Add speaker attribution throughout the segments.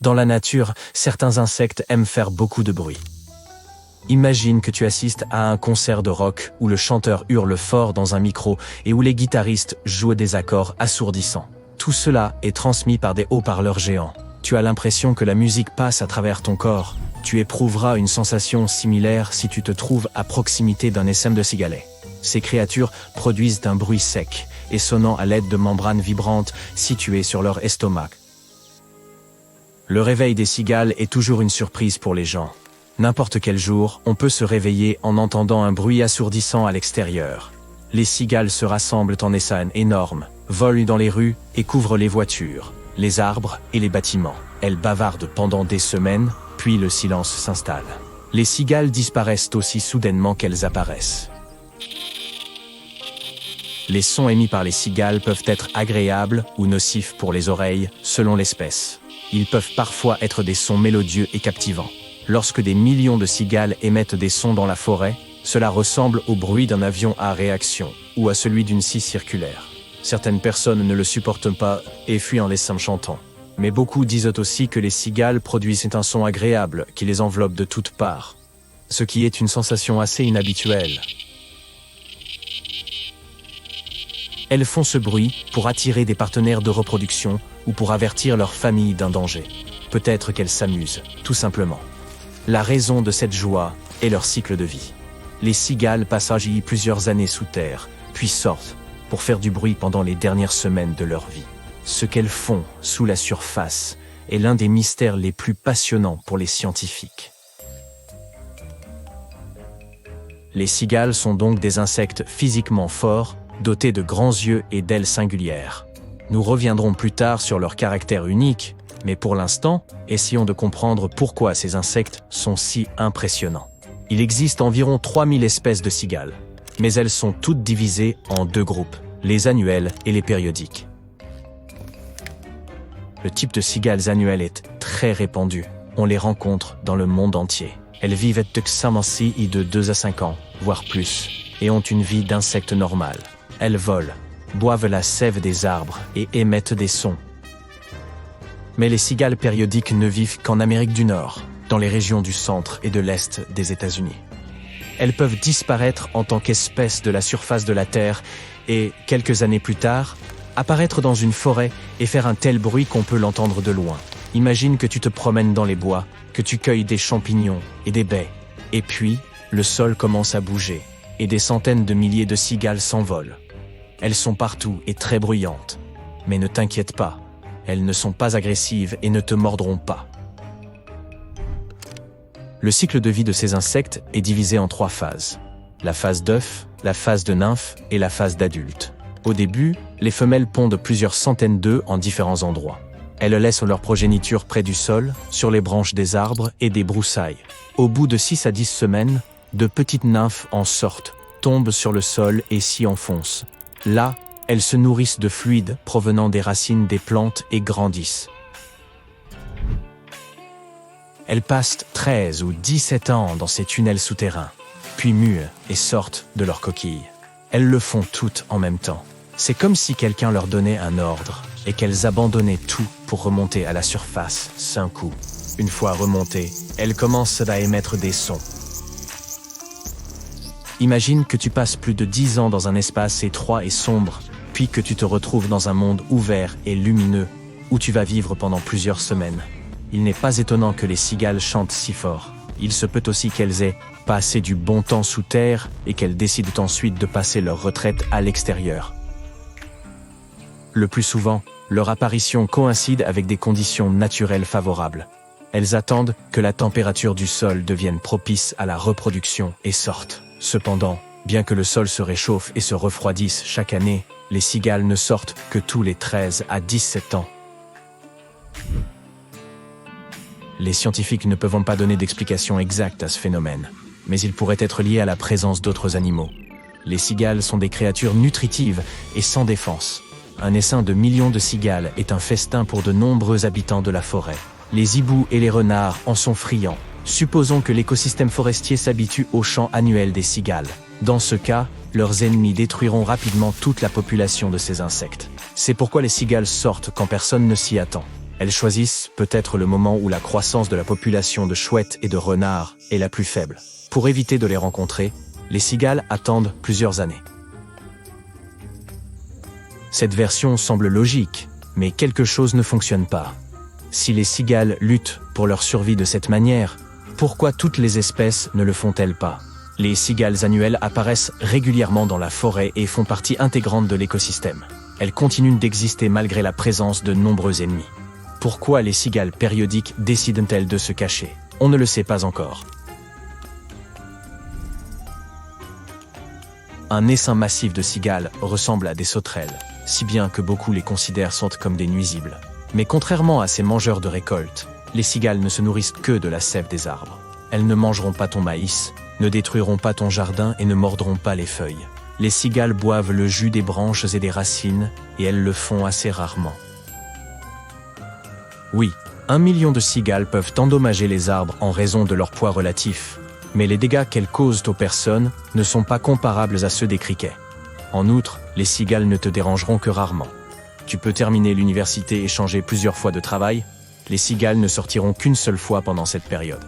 Speaker 1: Dans la nature, certains insectes aiment faire beaucoup de bruit. Imagine que tu assistes à un concert de rock où le chanteur hurle fort dans un micro et où les guitaristes jouent des accords assourdissants. Tout cela est transmis par des haut-parleurs géants. Tu as l'impression que la musique passe à travers ton corps. Tu éprouveras une sensation similaire si tu te trouves à proximité d'un essaim de cigalets. Ces créatures produisent un bruit sec et sonnant à l'aide de membranes vibrantes situées sur leur estomac. Le réveil des cigales est toujours une surprise pour les gens. N'importe quel jour, on peut se réveiller en entendant un bruit assourdissant à l'extérieur. Les cigales se rassemblent en essaim énormes, volent dans les rues et couvrent les voitures, les arbres et les bâtiments. Elles bavardent pendant des semaines, puis le silence s'installe. Les cigales disparaissent aussi soudainement qu'elles apparaissent. Les sons émis par les cigales peuvent être agréables ou nocifs pour les oreilles, selon l'espèce. Ils peuvent parfois être des sons mélodieux et captivants. Lorsque des millions de cigales émettent des sons dans la forêt, cela ressemble au bruit d'un avion à réaction ou à celui d'une scie circulaire. Certaines personnes ne le supportent pas et fuient en laissant chantant. Mais beaucoup disent aussi que les cigales produisent un son agréable qui les enveloppe de toutes parts, ce qui est une sensation assez inhabituelle. Elles font ce bruit pour attirer des partenaires de reproduction ou pour avertir leur famille d'un danger. Peut-être qu'elles s'amusent, tout simplement. La raison de cette joie est leur cycle de vie. Les cigales passent plusieurs années sous terre, puis sortent pour faire du bruit pendant les dernières semaines de leur vie. Ce qu'elles font sous la surface est l'un des mystères les plus passionnants pour les scientifiques. Les cigales sont donc des insectes physiquement forts, dotés de grands yeux et d'ailes singulières. Nous reviendrons plus tard sur leur caractère unique, mais pour l'instant, essayons de comprendre pourquoi ces insectes sont si impressionnants. Il existe environ 3000 espèces de cigales, mais elles sont toutes divisées en deux groupes, les annuelles et les périodiques. Le type de cigales annuelles est très répandu. On les rencontre dans le monde entier. Elles vivent de 2 à 5 ans, voire plus, et ont une vie d'insecte normale. Elles volent, boivent la sève des arbres et émettent des sons. Mais les cigales périodiques ne vivent qu'en Amérique du Nord, dans les régions du centre et de l'est des États-Unis. Elles peuvent disparaître en tant qu'espèces de la surface de la Terre et, quelques années plus tard, apparaître dans une forêt et faire un tel bruit qu'on peut l'entendre de loin. Imagine que tu te promènes dans les bois, que tu cueilles des champignons et des baies, et puis, le sol commence à bouger, et des centaines de milliers de cigales s'envolent. Elles sont partout et très bruyantes. Mais ne t'inquiète pas, elles ne sont pas agressives et ne te mordront pas. Le cycle de vie de ces insectes est divisé en 3 phases. La phase d'œuf, la phase de nymphe et la phase d'adulte. Au début, les femelles pondent plusieurs centaines d'œufs en différents endroits. Elles laissent leur progéniture près du sol, sur les branches des arbres et des broussailles. Au bout de 6 à 10 semaines, de petites nymphes en sortent, tombent sur le sol et s'y enfoncent. Là, elles se nourrissent de fluides provenant des racines des plantes et grandissent. Elles passent 13 ou 17 ans dans ces tunnels souterrains, puis muent et sortent de leur coquille. Elles le font toutes en même temps. C'est comme si quelqu'un leur donnait un ordre et qu'elles abandonnaient tout pour remonter à la surface d'un coup. Une fois remontées, elles commencent à émettre des sons. Imagine que tu passes plus de 10 ans dans un espace étroit et sombre, puis que tu te retrouves dans un monde ouvert et lumineux, où tu vas vivre pendant plusieurs semaines. Il n'est pas étonnant que les cigales chantent si fort. Il se peut aussi qu'elles aient passé du bon temps sous terre et qu'elles décident ensuite de passer leur retraite à l'extérieur. Le plus souvent, leur apparition coïncide avec des conditions naturelles favorables. Elles attendent que la température du sol devienne propice à la reproduction et sortent. Cependant, bien que le sol se réchauffe et se refroidisse chaque année, les cigales ne sortent que tous les 13 à 17 ans. Les scientifiques ne peuvent pas donner d'explication exacte à ce phénomène, mais il pourrait être lié à la présence d'autres animaux. Les cigales sont des créatures nutritives et sans défense. Un essaim de millions de cigales est un festin pour de nombreux habitants de la forêt. Les hiboux et les renards en sont friands. Supposons que l'écosystème forestier s'habitue au chant annuel des cigales. Dans ce cas, leurs ennemis détruiront rapidement toute la population de ces insectes. C'est pourquoi les cigales sortent quand personne ne s'y attend. Elles choisissent peut-être le moment où la croissance de la population de chouettes et de renards est la plus faible. Pour éviter de les rencontrer, les cigales attendent plusieurs années. Cette version semble logique, mais quelque chose ne fonctionne pas. Si les cigales luttent pour leur survie de cette manière, pourquoi toutes les espèces ne le font-elles pas? Les cigales annuelles apparaissent régulièrement dans la forêt et font partie intégrante de l'écosystème. Elles continuent d'exister malgré la présence de nombreux ennemis. Pourquoi les cigales périodiques décident-elles de se cacher? On ne le sait pas encore. Un essaim massif de cigales ressemble à des sauterelles, si bien que beaucoup les considèrent comme des nuisibles. Mais contrairement à ces mangeurs de récoltes, les cigales ne se nourrissent que de la sève des arbres. Elles ne mangeront pas ton maïs, ne détruiront pas ton jardin et ne mordront pas les feuilles. Les cigales boivent le jus des branches et des racines, et elles le font assez rarement. Oui, 1 million de cigales peuvent endommager les arbres en raison de leur poids relatif, mais les dégâts qu'elles causent aux personnes ne sont pas comparables à ceux des criquets. En outre, les cigales ne te dérangeront que rarement. Tu peux terminer l'université et changer plusieurs fois de travail, les cigales ne sortiront qu'une seule fois pendant cette période.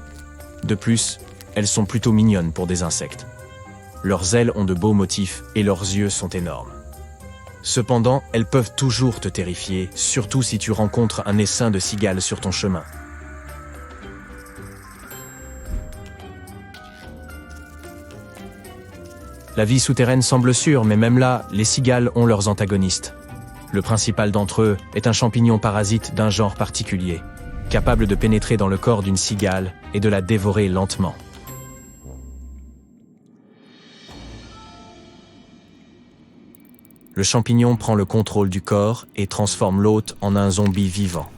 Speaker 1: De plus, elles sont plutôt mignonnes pour des insectes. Leurs ailes ont de beaux motifs et leurs yeux sont énormes. Cependant, elles peuvent toujours te terrifier, surtout si tu rencontres un essaim de cigales sur ton chemin. La vie souterraine semble sûre, mais même là, les cigales ont leurs antagonistes. Le principal d'entre eux est un champignon parasite d'un genre particulier, capable de pénétrer dans le corps d'une cigale et de la dévorer lentement. Le champignon prend le contrôle du corps et transforme l'hôte en un zombie vivant.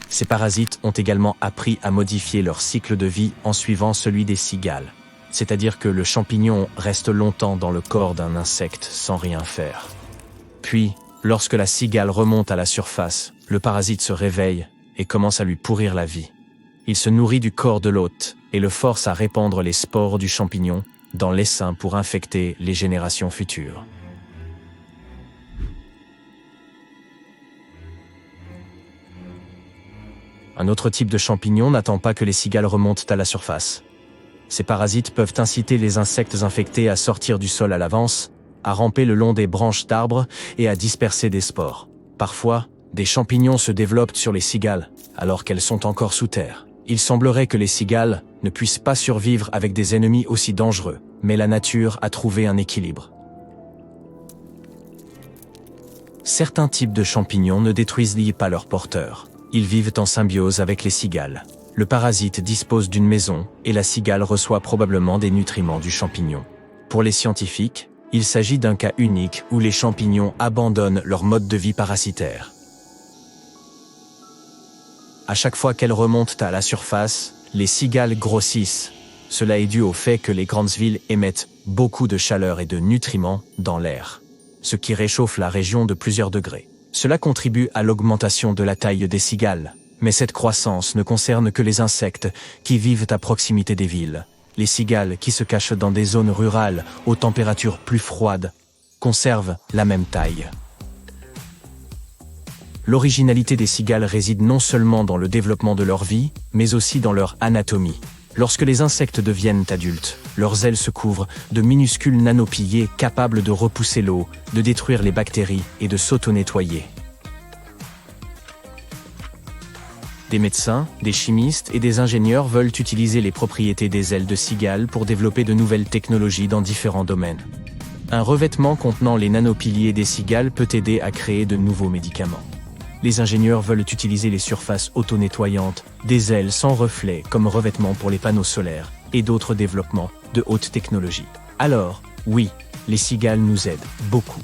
Speaker 1: Ces parasites ont également appris à modifier leur cycle de vie en suivant celui des cigales. C'est-à-dire que le champignon reste longtemps dans le corps d'un insecte sans rien faire. Puis, lorsque la cigale remonte à la surface, le parasite se réveille et commence à lui pourrir la vie. Il se nourrit du corps de l'hôte et le force à répandre les spores du champignon dans l'essaim pour infecter les générations futures. Un autre type de champignon n'attend pas que les cigales remontent à la surface. Ces parasites peuvent inciter les insectes infectés à sortir du sol à l'avance, à ramper le long des branches d'arbres et à disperser des spores. Parfois, des champignons se développent sur les cigales, alors qu'elles sont encore sous terre. Il semblerait que les cigales ne puissent pas survivre avec des ennemis aussi dangereux, mais la nature a trouvé un équilibre. Certains types de champignons ne détruisent pas leurs porteurs. Ils vivent en symbiose avec les cigales. Le parasite dispose d'une maison et la cigale reçoit probablement des nutriments du champignon. Pour les scientifiques, il s'agit d'un cas unique où les champignons abandonnent leur mode de vie parasitaire. À chaque fois qu'elles remontent à la surface, les cigales grossissent. Cela est dû au fait que les grandes villes émettent beaucoup de chaleur et de nutriments dans l'air, ce qui réchauffe la région de plusieurs degrés. Cela contribue à l'augmentation de la taille des cigales. Mais cette croissance ne concerne que les insectes qui vivent à proximité des villes. Les cigales qui se cachent dans des zones rurales aux températures plus froides conservent la même taille. L'originalité des cigales réside non seulement dans le développement de leur vie, mais aussi dans leur anatomie. Lorsque les insectes deviennent adultes, leurs ailes se couvrent de minuscules nanopiliers capables de repousser l'eau, de détruire les bactéries et de s'auto-nettoyer. Des médecins, des chimistes et des ingénieurs veulent utiliser les propriétés des ailes de cigale pour développer de nouvelles technologies dans différents domaines. Un revêtement contenant les nanopiliers des cigales peut aider à créer de nouveaux médicaments. Les ingénieurs veulent utiliser les surfaces auto-nettoyantes des ailes sans reflet comme revêtement pour les panneaux solaires et d'autres développements de haute technologie. Alors, oui, les cigales nous aident beaucoup.